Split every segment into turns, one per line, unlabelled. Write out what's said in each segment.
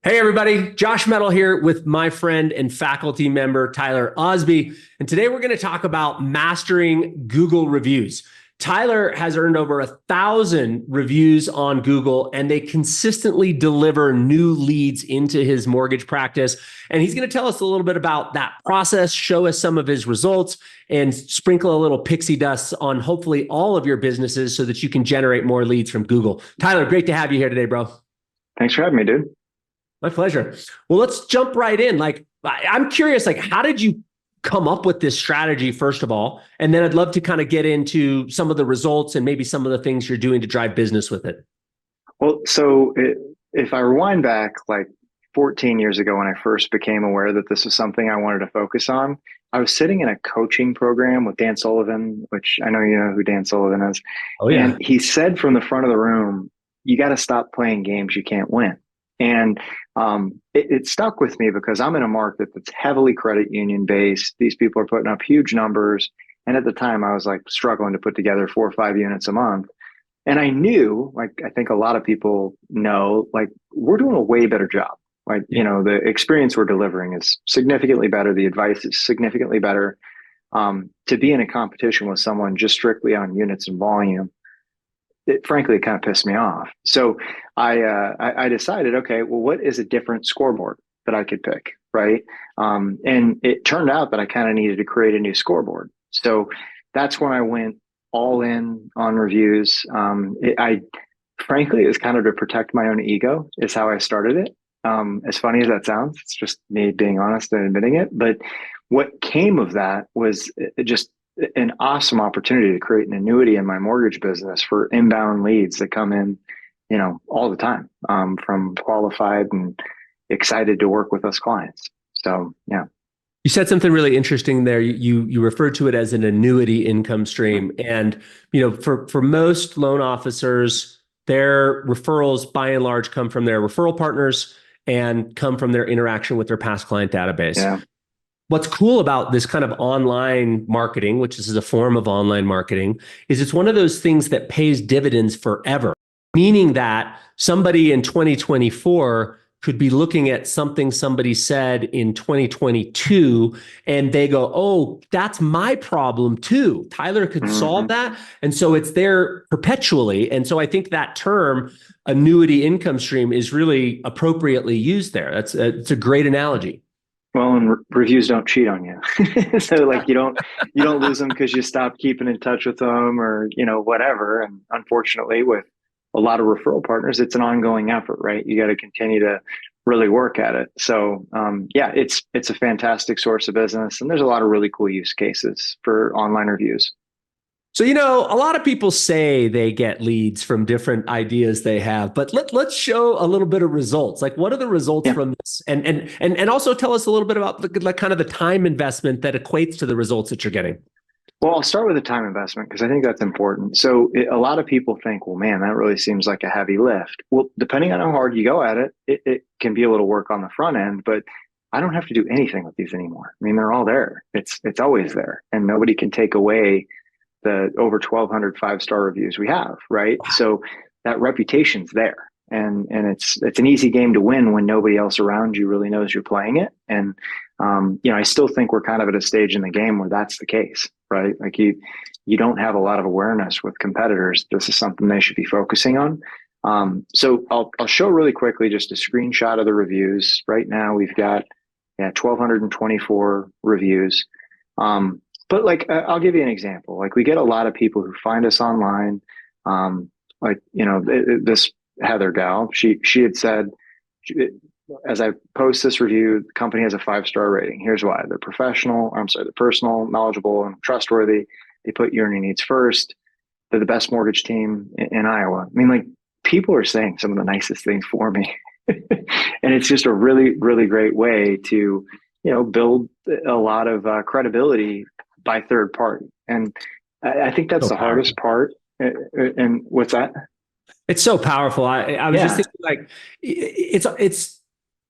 Hey everybody, Josh Metal here with my friend and faculty member Tyler Osby. And today we're going to talk about mastering Google reviews. Tyler has earned over 1,000 reviews on Google, and they consistently deliver new leads into his mortgage practice. And he's going to tell us a little bit about that process, show us some of his results, and sprinkle a little pixie dust on hopefully all of your businesses so that you can generate more leads from Google. Tyler, great to have you here today, bro.
Thanks for having me, dude.
My pleasure. Well, let's jump right in. I'm curious, how did you come up with this strategy, first of all? And then I'd love to kind of get into some of the results and maybe some of the things you're doing to drive business with it.
Well, if I rewind back like 14 years ago when I first became aware that this was something I wanted to focus on, I was sitting in a coaching program with Dan Sullivan, which I know you know who Dan Sullivan is.
Oh, yeah.
And he said from the front of the room, you got to stop playing games you can't win. And it stuck with me because I'm in a market that's heavily credit union based. These people are putting up huge numbers. And at the time I was like struggling to put together 4 or 5 units a month. And I knew, like, I think a lot of people know, like, we're doing a way better job. Like, the experience we're delivering is significantly better. The advice is significantly better. To be in a competition with someone just strictly on units and volume, frankly, it kind of pissed me off. So I decided, okay, well, what is a different scoreboard that I could pick, right? And it turned out that I kind of needed to create a new scoreboard. So that's when I went all in on reviews. Frankly, it was kind of to protect my own ego is how I started it. As funny as that sounds, it's just me being honest and admitting it. But what came of that was just an awesome opportunity to create an annuity in my mortgage business for inbound leads that come in, all the time, from qualified and excited to work with us clients. So, yeah.
You said something really interesting there. You referred to it as an annuity income stream. And, for most loan officers, their referrals by and large come from their referral partners and come from their interaction with their past client database.
Yeah.
What's cool about this kind of online marketing, which is a form of online marketing, is it's one of those things that pays dividends forever, meaning that somebody in 2024 could be looking at something somebody said in 2022 and they go, oh, that's my problem too. Tyler could solve that. And so it's there perpetually. And so I think that term annuity income stream is really appropriately used there. It's a great analogy.
Well, and reviews don't cheat on you. So like you don't lose them because you stop keeping in touch with them or, whatever. And unfortunately with a lot of referral partners, it's an ongoing effort, right? You got to continue to really work at it. So yeah, it's a fantastic source of business. And there's a lot of really cool use cases for online reviews.
So, a lot of people say they get leads from different ideas they have, but let's show a little bit of results. Like, what are the results
Yeah.
from this? And also tell us a little bit about kind of the time investment that equates to the results that you're getting.
Well, I'll start with the time investment because I think that's important. So a lot of people think, well, man, that really seems like a heavy lift. Well, depending on how hard you go at it, it can be a little work on the front end, but I don't have to do anything with these anymore. I mean, they're all there. It's always there, and nobody can take away the over 1,200 5-star reviews we have, right?
Wow.
So that reputation's there. And it's an easy game to win when nobody else around you really knows you're playing it. And I still think we're kind of at a stage in the game where that's the case, right? Like you don't have a lot of awareness with competitors. This is something they should be focusing on. So I'll show really quickly just a screenshot of the reviews. Right now we've got 1,224 reviews. But I'll give you an example. Like we get a lot of people who find us online. This Heather gal, she had said, as I post this review, the company has a 5-star rating. Here's why: they're personal, knowledgeable, and trustworthy. They put your needs first. They're the best mortgage team in Iowa. I mean, like, people are saying some of the nicest things for me. And it's just a really, really great way to, build a lot of credibility by third party. And I think that's the hardest part. And what's that?
It's so powerful. I was just thinking, like,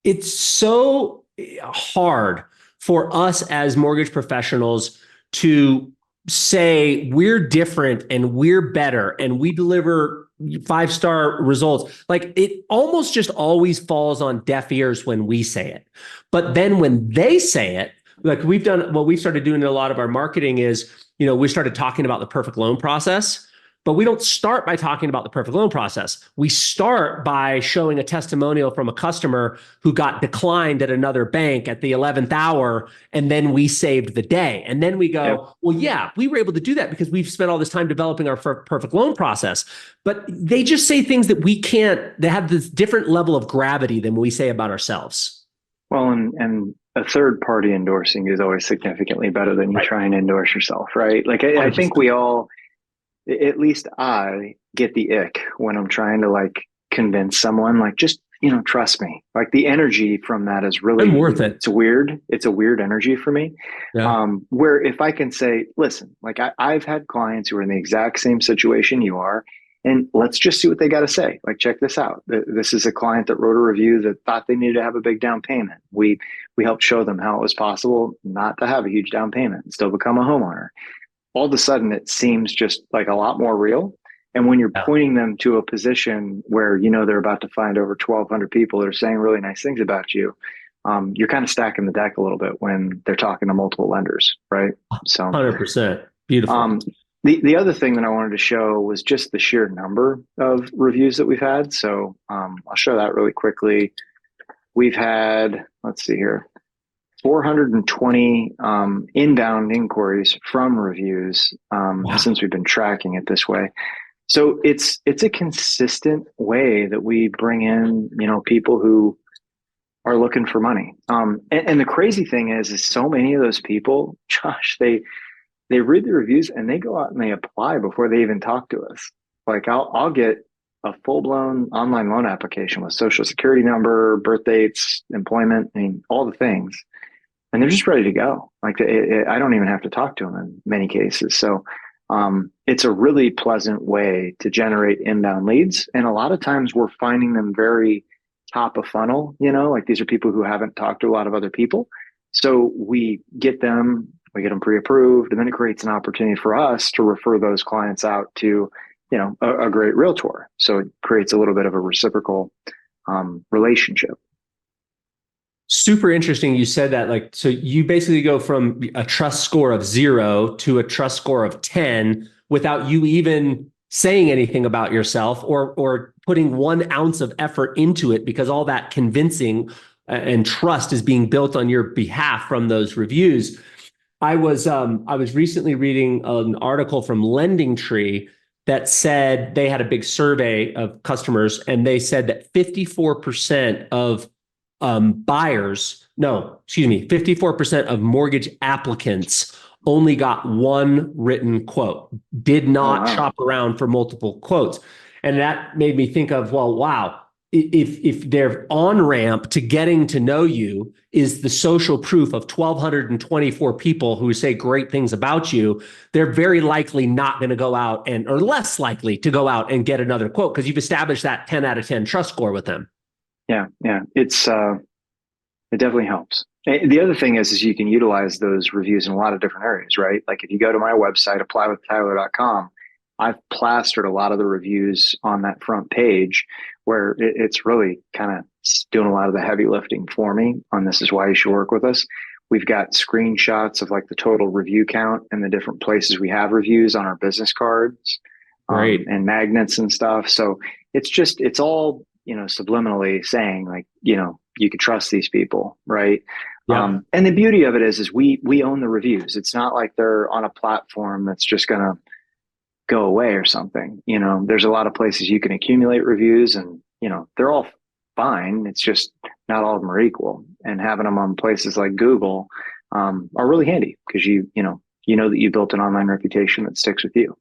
it's so hard for us as mortgage professionals to say we're different and we're better and we deliver 5-star results. Like it almost just always falls on deaf ears when we say it. But then when they say it, like what we've started doing in a lot of our marketing is, we started talking about the perfect loan process. But we don't start by talking about the perfect loan process. We start by showing a testimonial from a customer who got declined at another bank at the 11th hour, and then we saved the day. And then we go,
Yep.
well, yeah, we were able to do that because we've spent all this time developing our perfect loan process. But they just say things that we can't, they have this different level of gravity than we say about ourselves.
Well, and a third party endorsing is always significantly better than you try and endorse yourself, right? Like I think we all, at least I get the ick when I'm trying to like convince someone, like, just, trust me. Like the energy from that is really
worth it.
It's weird. It's a weird energy for me.
Yeah.
Where if I can say, listen, like I've had clients who are in the exact same situation you are, and let's just see what they got to say. Like, check this out. This is a client that wrote a review that thought they needed to have a big down payment. We helped show them how it was possible not to have a huge down payment and still become a homeowner. All of a sudden it seems just like a lot more real. And when you're pointing them to a position where they're about to find over 1,200 people that are saying really nice things about you, you're kind of stacking the deck a little bit when they're talking to multiple lenders, right? So
100%. Beautiful.
The other thing that I wanted to show was just the sheer number of reviews that we've had. So I'll show that really quickly. We've had, let's see here, 420 inbound inquiries from reviews since we've been tracking it this way. So it's a consistent way that we bring in, people who are looking for money. And the crazy thing is so many of those people, Josh, they read the reviews and they go out and they apply before they even talk to us. Like I'll get a full-blown online loan application with social security number, birth dates, employment, all the things. And they're just ready to go. Like I don't even have to talk to them in many cases. So it's a really pleasant way to generate inbound leads. And a lot of times we're finding them very top of funnel, like these are people who haven't talked to a lot of other people. So we get them pre-approved, and then it creates an opportunity for us to refer those clients out to, a great realtor. So it creates a little bit of a reciprocal relationship.
Super interesting. You said that, like, so you basically go from a trust score of 0 to a trust score of 10 without you even saying anything about yourself or putting 1 ounce of effort into it, because all that convincing and trust is being built on your behalf from those reviews. I was recently reading an article from Lending Tree that said they had a big survey of customers, and they said that 54% of 54% of mortgage applicants only got 1 written quote, did not shop around for multiple quotes. And that made me think of, well, wow, if their on-ramp to getting to know you is the social proof of 1,224 people who say great things about you, they're very likely not going to go out or less likely to go out and get another quote because you've established that 10 out of 10 trust score with them.
Yeah. It definitely helps. The other thing is you can utilize those reviews in a lot of different areas, right? Like if you go to my website, applywithtyler.com, I've plastered a lot of the reviews on that front page where it's really kind of doing a lot of the heavy lifting for me on this is why you should work with us. We've got screenshots of like the total review count and the different places we have reviews on our business cards, and magnets and stuff. So it's all, subliminally saying like, you could trust these people, right? Yeah. And the beauty of it is we own the reviews. It's not like they're on a platform that's just going to go away or something. There's a lot of places you can accumulate reviews and, they're all fine. It's just not all of them are equal. And having them on places like Google are really handy because you know that you built an online reputation that sticks with you.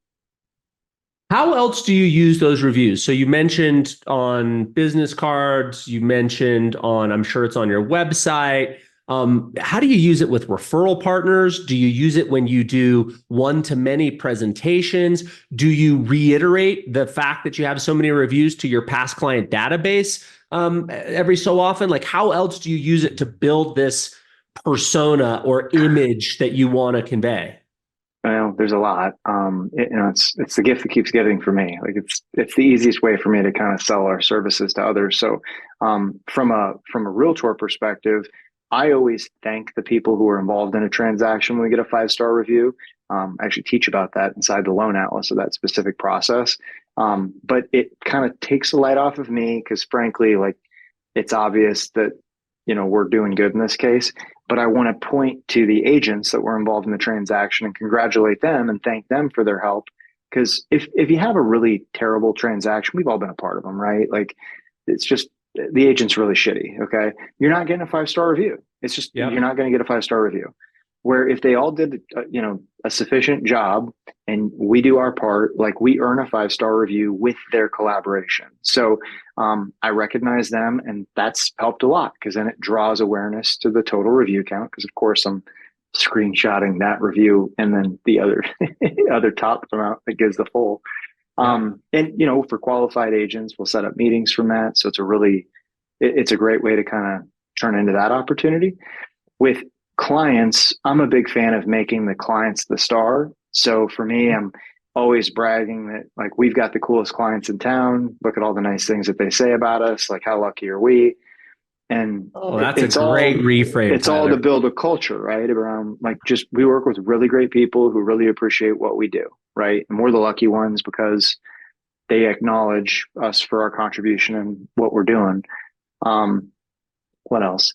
How else do you use those reviews? So you mentioned on business cards, you mentioned I'm sure it's on your website. How do you use it with referral partners? Do you use it when you do one-to-many presentations? Do you reiterate the fact that you have so many reviews to your past client database every so often? Like, how else do you use it to build this persona or image that you want to convey?
Well, there's a lot. It's the gift that keeps giving for me. Like it's the easiest way for me to kind of sell our services to others. So, from a realtor perspective, I always thank the people who are involved in a transaction when we get a 5-star review. I actually teach about that inside the loan atlas of that specific process. But it kind of takes the light off of me because, frankly, like it's obvious that we're doing good in this case, but I want to point to the agents that were involved in the transaction and congratulate them and thank them for their help. Because if you have a really terrible transaction, we've all been a part of them, right? Like it's just the agent's really shitty. Okay, you're not getting a 5-star review. It's just
Yep.
you're not going to get a 5-star review. Where if they all did a sufficient job and we do our part, like we earn a 5-star review with their collaboration. So I recognize them, and that's helped a lot because then it draws awareness to the total review count. Because of course I'm screenshotting that review and then the other other top amount that gives the full. And for qualified agents, we'll set up meetings from that. So it's a great way to kind of turn into that opportunity. With clients, I'm a big fan of making the clients the star. So for me, I'm always bragging that like we've got the coolest clients in town. Look at all the nice things that they say about us. Like how lucky are we? And
That's a great reframe,
it's all to
Tyler.
build a culture, right? Around like just we work with really great people who really appreciate what we do, right? And we're the lucky ones because they acknowledge us for our contribution and what we're doing. What else?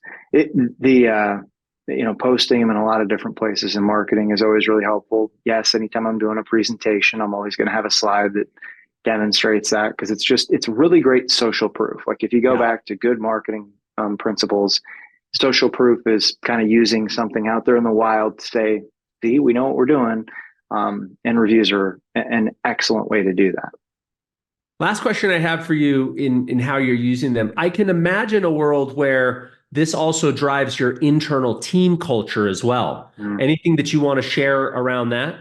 Posting them in a lot of different places in marketing is always really helpful. Yes, anytime I'm doing a presentation, I'm always going to have a slide that demonstrates that because it's really great social proof. Like if you go back to good marketing principles, social proof is kind of using something out there in the wild to say, see, we know what we're doing. And reviews are an excellent way to do that.
Last question I have for you in how you're using them. I can imagine a world where this also drives your internal team culture as well. Anything that you want to share around that?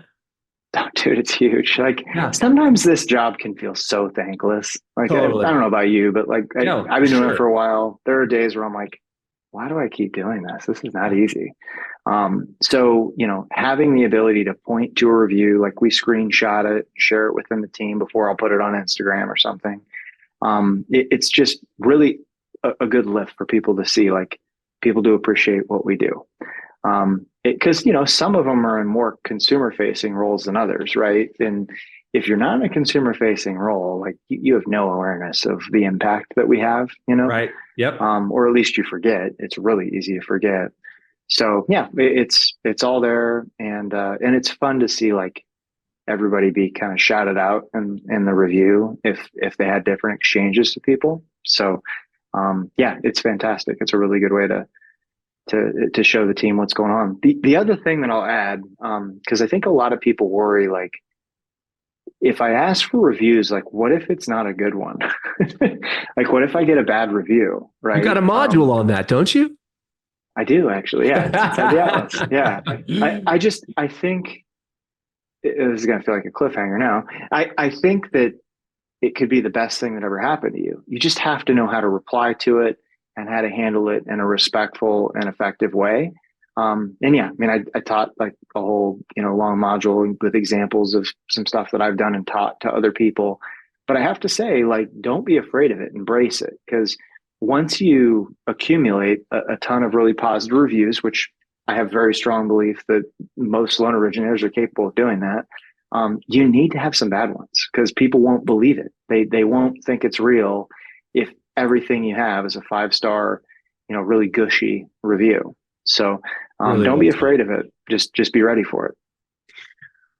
Oh, dude, it's huge. Like sometimes this job can feel so thankless. Like
Totally.
I don't know about you, but like I've been doing it for a while. There are days where I'm like, why do I keep doing this? This is not easy. So, having the ability to point to a review, like we screenshot it, share it within the team before I'll put it on Instagram or something. It's just really a good lift for people to see, like people do appreciate what we do. Because, some of them are in more consumer facing roles than others, right? And if you're not in a consumer facing role, like you have no awareness of the impact that we have,
Right. Yep.
or at least you forget. It's really easy to forget. So yeah, it's all there, and it's fun to see like everybody be kind of shouted out in the review if they had different exchanges to people. So yeah, it's fantastic. It's a really good way to show the team what's going on. The other thing that I'll add, because I think a lot of people worry, like if I ask for reviews, like what if it's not a good one? Like what if I get a bad review, right?
You got a module on that, don't you?
I do actually. Yeah. It's inside the atlas. Yeah. I think this is going to feel like a cliffhanger now. I think that it could be the best thing that ever happened to you. You just have to know how to reply to it and how to handle it in a respectful and effective way. And yeah, I mean, I taught like a whole, long module with examples of some stuff that I've done and taught to other people. But I have to say, like, don't be afraid of it. Embrace it. Because once you accumulate a ton of really positive reviews, which I have very strong belief that most loan originators are capable of doing that, you need to have some bad ones because people won't believe it. They won't think it's real if everything you have is a 5-star, really gushy review. So
Really
don't
well
be
said.
afraid of it. Just be ready for it.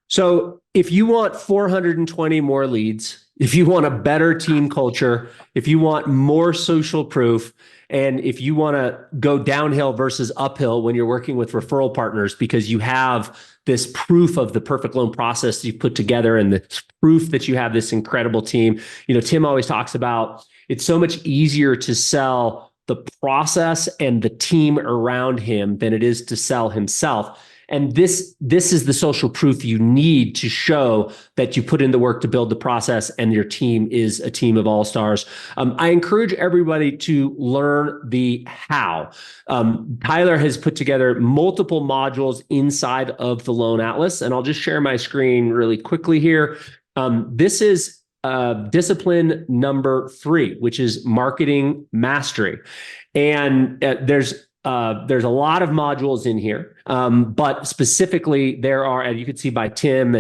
So if you want 420 more leads, if you want a better team culture, if you want more social proof, and if you want to go downhill versus uphill when you're working with referral partners because you have this proof of the perfect loan process you've put together and the proof that you have this incredible team. Tim always talks about it's so much easier to sell the process and the team around him than it is to sell himself. And this is the social proof you need to show that you put in the work to build the process and your team is a team of all-stars. I encourage everybody to learn the how. Tyler has put together multiple modules inside of the Loan Atlas, and I'll just share my screen really quickly here. This is discipline number 3, which is marketing mastery. And there's a lot of modules in here, but specifically there are, and you can see by Tim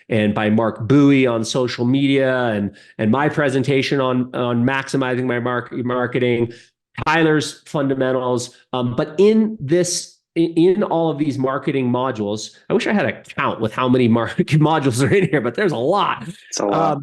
and by Mark Bowie on social media, and my presentation on maximizing my marketing, Tyler's fundamentals. But in all of these marketing modules, I wish I had a count with how many marketing modules are in here, but there's a lot.
It's a lot.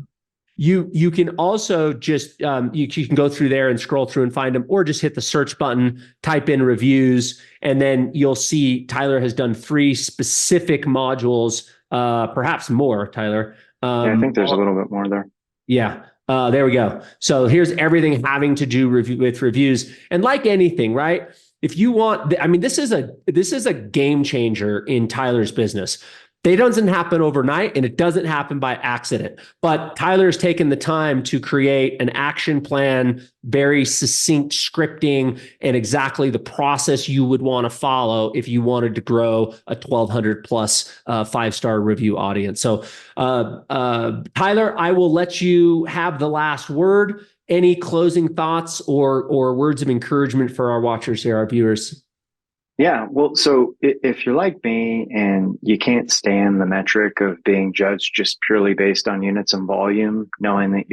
You can also just you can go through there and scroll through and find them, or just hit the search button, type in reviews, and then you'll see Tyler has done 3 specific modules, perhaps more, Tyler.
Yeah, I think there's a little bit more there.
Yeah. There we go. So here's everything having to do with reviews. And like anything, right? If you want, I mean, this is a game changer in Tyler's business. It doesn't happen overnight, and it doesn't happen by accident. But Tyler's taken the time to create an action plan, very succinct scripting, and exactly the process you would want to follow if you wanted to grow a 1,200 plus 5-star review audience. So, Tyler, I will let you have the last word. Any closing thoughts or words of encouragement for our watchers here, our viewers?
Yeah, well, so if you're like me and you can't stand the metric of being judged just purely based on units and volume, knowing that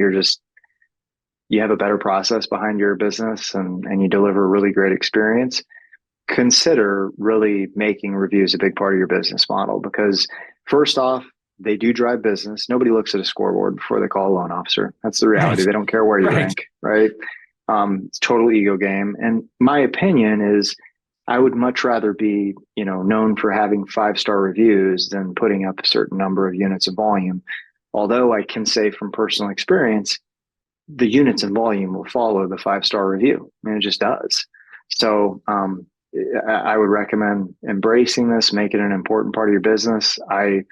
you have a better process behind your business and you deliver a really great experience, consider really making reviews a big part of your business model. Because first off, they do drive business. Nobody looks at a scoreboard before they call a loan officer. That's the reality. Right. They don't care where you rank, right? It's total ego game. And my opinion is, I would much rather be, known for having 5-star reviews than putting up a certain number of units of volume. Although I can say from personal experience, the units and volume will follow the 5-star review. I mean, it just does. So I would recommend embracing this, make it an important part of your business. I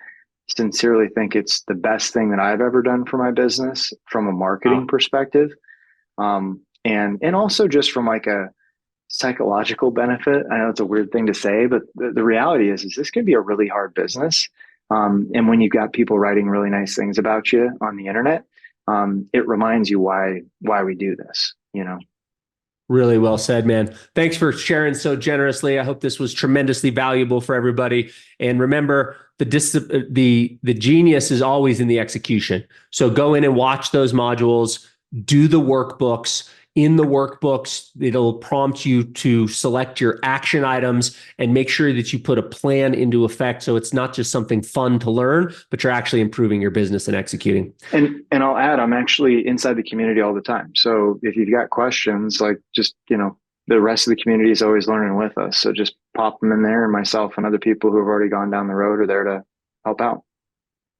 sincerely think it's the best thing that I've ever done for my business from a marketing perspective. And also just from like a psychological benefit. I know it's a weird thing to say, but the reality is this can be a really hard business. And when you've got people writing really nice things about you on the internet, it reminds you why we do this,
Really well said, man. Thanks for sharing so generously. I hope this was tremendously valuable for everybody. And remember, the genius is always in the execution. So go in and watch those modules, do the workbooks. In the workbooks, it'll prompt you to select your action items and make sure that you put a plan into effect. So it's not just something fun to learn, but you're actually improving your business and executing.
And I'll add, I'm actually inside the community all the time. So if you've got questions, like just, the rest of the community is always learning with us. So just pop them in there, and myself and other people who have already gone down the road are there to help out.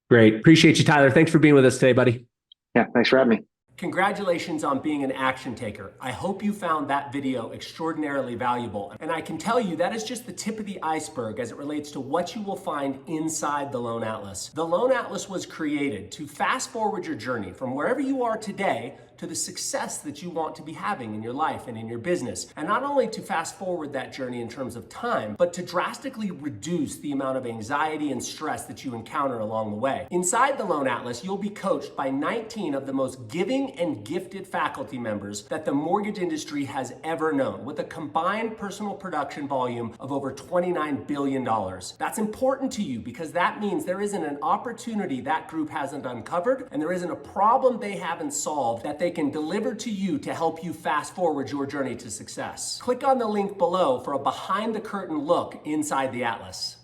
Great. Appreciate you, Tyler. Thanks for being with us today, buddy.
Yeah. Thanks for having me.
Congratulations on being an action taker. I hope you found that video extraordinarily valuable. And I can tell you that is just the tip of the iceberg as it relates to what you will find inside the Loan Atlas. The Loan Atlas was created to fast forward your journey from wherever you are today to the success that you want to be having in your life and in your business. And not only to fast forward that journey in terms of time, but to drastically reduce the amount of anxiety and stress that you encounter along the way. Inside the Loan Atlas, you'll be coached by 19 of the most giving and gifted faculty members that the mortgage industry has ever known, with a combined personal production volume of over $29 billion. That's important to you because that means there isn't an opportunity that group hasn't uncovered, and there isn't a problem they haven't solved that they can deliver to you to help you fast forward your journey to success. Click on the link below for a behind the curtain look inside the Atlas.